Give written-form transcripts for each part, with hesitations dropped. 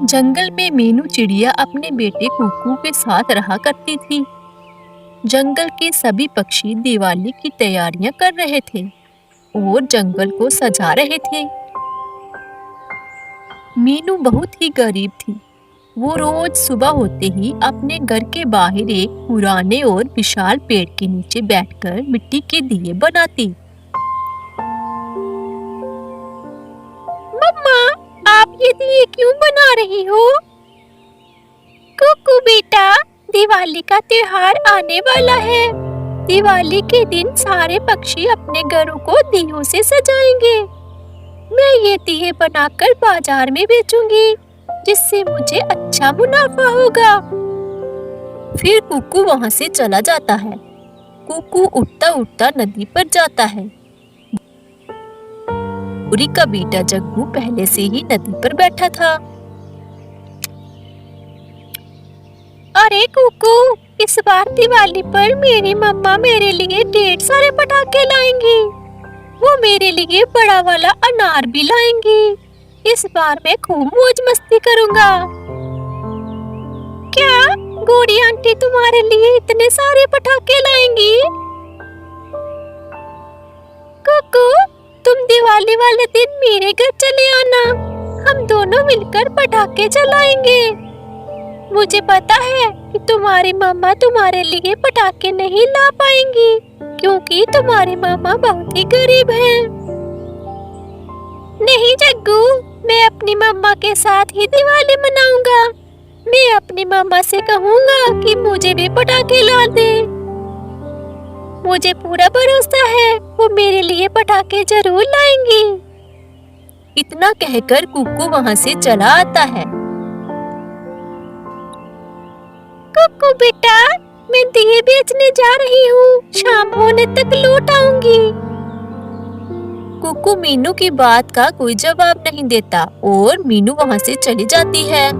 जंगल में मीनू चिड़िया अपने बेटे कुकू के साथ रहा करती थी। जंगल के सभी पक्षी दिवाली की तैयारियां कर रहे थे और जंगल को सजा रहे थे। मीनू बहुत ही गरीब थी। वो रोज सुबह होते ही अपने घर के बाहर एक पुराने और विशाल पेड़ के नीचे बैठकर मिट्टी के दिए बनाती। मम्मा, आप ये दिए क्यों बना रही हो? कुकू बेटा, दिवाली का त्योहार आने वाला है। दिवाली के दिन सारे पक्षी अपने घरों को दियों से सजाएंगे। मैं ये दिए बनाकर बाजार में बेचूंगी, जिससे मुझे अच्छा मुनाफा होगा। फिर कुकू वहां से चला जाता है। कुकू उठता उठता नदी पर जाता है। बुरी का बेटा जग्गू पहले से ही नदी पर बैठा था। अरे कुकू, इस बार दिवाली पर मेरी मम्मा मेरे लिए ढेर सारे पटाखे लाएंगी। वो मेरे लिए बड़ा वाला अनार भी लाएंगी। इस बार मैं खूब मौज मस्ती करूंगा। क्या गोरी आंटी तुम्हारे लिए इतने सारे पटाखे लाएंगी? कुकू, तुम दिवाली वाले दिन मेरे घर चले आना। हम दोनों मिलकर पटाखे चलाएंगे। मुझे पता है कि तुम्हारी मम्मा तुम्हारे लिए पटाखे नहीं ला पाएंगी, क्योंकि तुम्हारी मम्मा बहुत ही गरीब हैं। नहीं जग्गू, मैं अपनी मम्मा के साथ ही दिवाली मनाऊंगा। मैं अपनी मम्मा से कहूंगा कि मुझे भी पटाखे ला दे। मुझे पूरा भरोसा है वो मेरे लिए पटाखे जरूर लाएंगी। इतना कहकर कुकू वहां से चला आता है। कुकू बेटा, मैं दिए बेचने जा रही हूँ। शाम होने तक लौट आऊंगी। कुकू मीनू की बात का कोई जवाब नहीं देता और मीनू वहां से चली जाती है।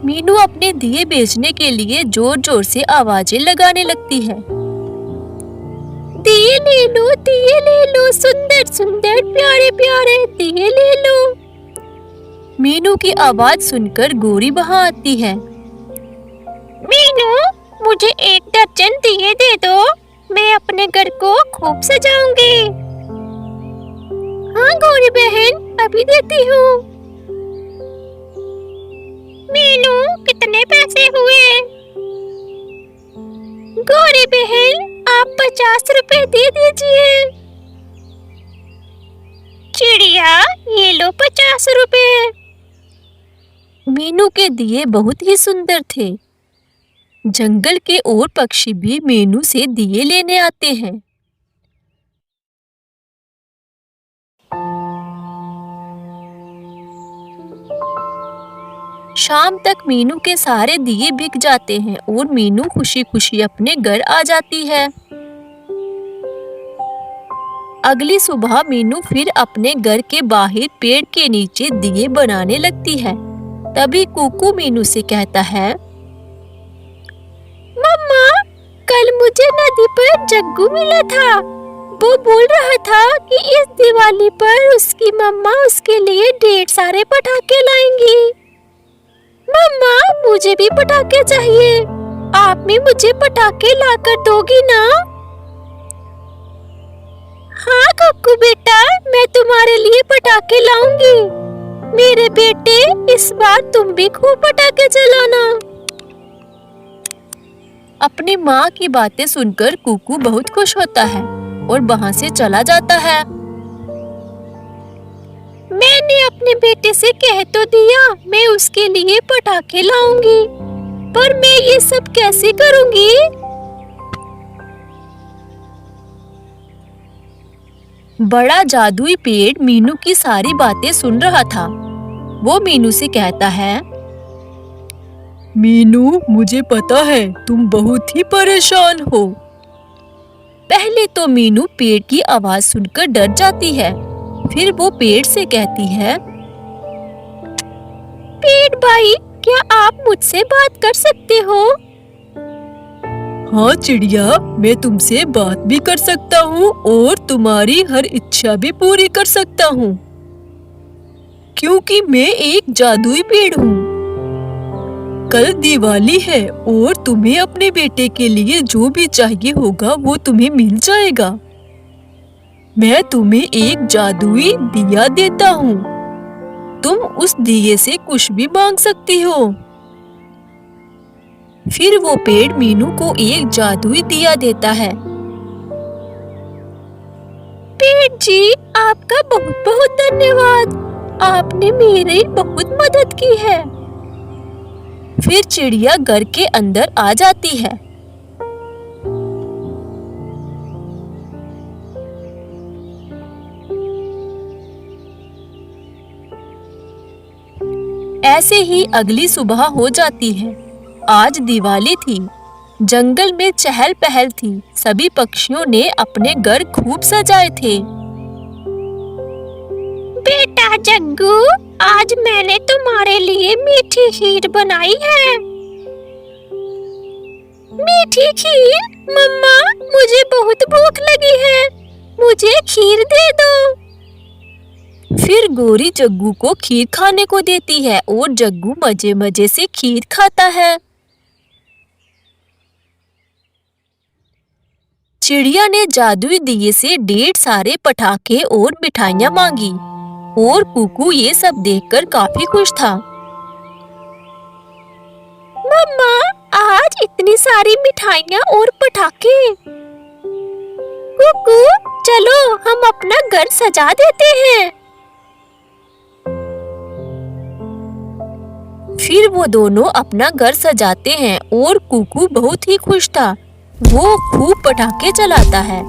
मीनू अपने दिए बेचने के लिए जोर जोर से आवाजें लगाने लगती है। दिए ले लो, सुंदर सुंदर प्यारे प्यारे दिए ले लो। मीनू की आवाज सुनकर गोरी वहां आती है। मीनू, मुझे 1 दर्जन दिए दे दो। मैं अपने घर को खूब सजाऊंगी। हाँ गोरी बहन, अभी देती हूँ। मीनू, कितने पैसे हुए? गोरी बहन, आप 50 रुपए दे दीजिए। चिड़िया, ये लो 50 रुपए। मीनू के दिए बहुत ही सुंदर थे। जंगल के और पक्षी भी मीनू से दिए लेने आते हैं। शाम तक मीनू के सारे दिए बिक जाते हैं और मीनू खुशी खुशी अपने घर आ जाती है। अगली सुबह मीनू फिर अपने घर के बाहर पेड़ के नीचे दिए बनाने लगती है। तभी कुकू मीनू से कहता है, मम्मा, कल मुझे नदी पर जग्गू मिला था। वो बोल रहा था कि इस दिवाली पर उसकी मम्मा उसके लिए ढेर सारे पटाखे लाएंगी। मम्मा, मुझे भी पटाखे चाहिए। आप भी मुझे पटाखे लाकर दोगी ना? हाँ कुकू बेटा, मैं तुम्हारे लिए पटाखे लाऊंगी। मेरे बेटे, इस बार तुम भी खूब पटाखे चलाना। अपनी माँ की बातें सुनकर कुकू बहुत खुश होता है और वहां से चला जाता है। मैंने अपने बेटे से कह तो दिया मैं उसके लिए पटाखे लाऊंगी, पर मैं ये सब कैसे करूंगी? बड़ा जादुई पेड़ मीनू की सारी बातें सुन रहा था। वो मीनू से कहता है, मीनू, मुझे पता है तुम बहुत ही परेशान हो। पहले तो मीनू पेड़ की आवाज सुनकर डर जाती है। फिर वो पेड़ से कहती है, पेड़ भाई, क्या आप मुझसे बात कर सकते हो? हाँ चिड़िया, मैं तुमसे बात भी कर सकता हूँ और तुम्हारी हर इच्छा भी पूरी कर सकता हूँ। क्योंकि मैं एक जादुई पेड़ हूँ। कल दिवाली है और तुम्हें अपने बेटे के लिए जो भी चाहिए होगा वो तुम्हें मिल जाएगा। मैं तुम्हें एक जादुई दिया देता हूँ। तुम उस दिए से कुछ भी मांग सकती हो। फिर वो पेड़ मीनू को एक जादुई दिया देता है। पेड़ जी, आपका बहुत बहुत धन्यवाद। आपने मेरी बहुत मदद की है। फिर चिड़िया घर के अंदर आ जाती है। ऐसे ही अगली सुबह हो जाती है। आज दिवाली थी। जंगल में चहल पहल थी। सभी पक्षियों ने अपने घर खूब सजाए थे। बेटा जग्गू, आज मैंने तुम्हारे लिए मीठी खीर बनाई है। मीठी खीर? मम्मा, मुझे बहुत भूख लगी है। मुझे खीर दे दो। फिर गौरी जग्गू को खीर खाने को देती है और जग्गू मजे मजे से खीर खाता है। चिड़िया ने जादुई दिए से ढेर सारे पटाखे और मिठाइयाँ मांगी और कुकू ये सब देखकर काफी खुश था। मम्मा, आज इतनी सारी मिठाइयाँ और पटाखे। कुकू, चलो हम अपना घर सजा देते हैं। फिर वो दोनों अपना घर सजाते हैं और कुकू बहुत ही खुश था। वो खूब पटाखे चलाता है।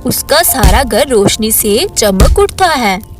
उसका सारा घर रोशनी से चमक उठता है।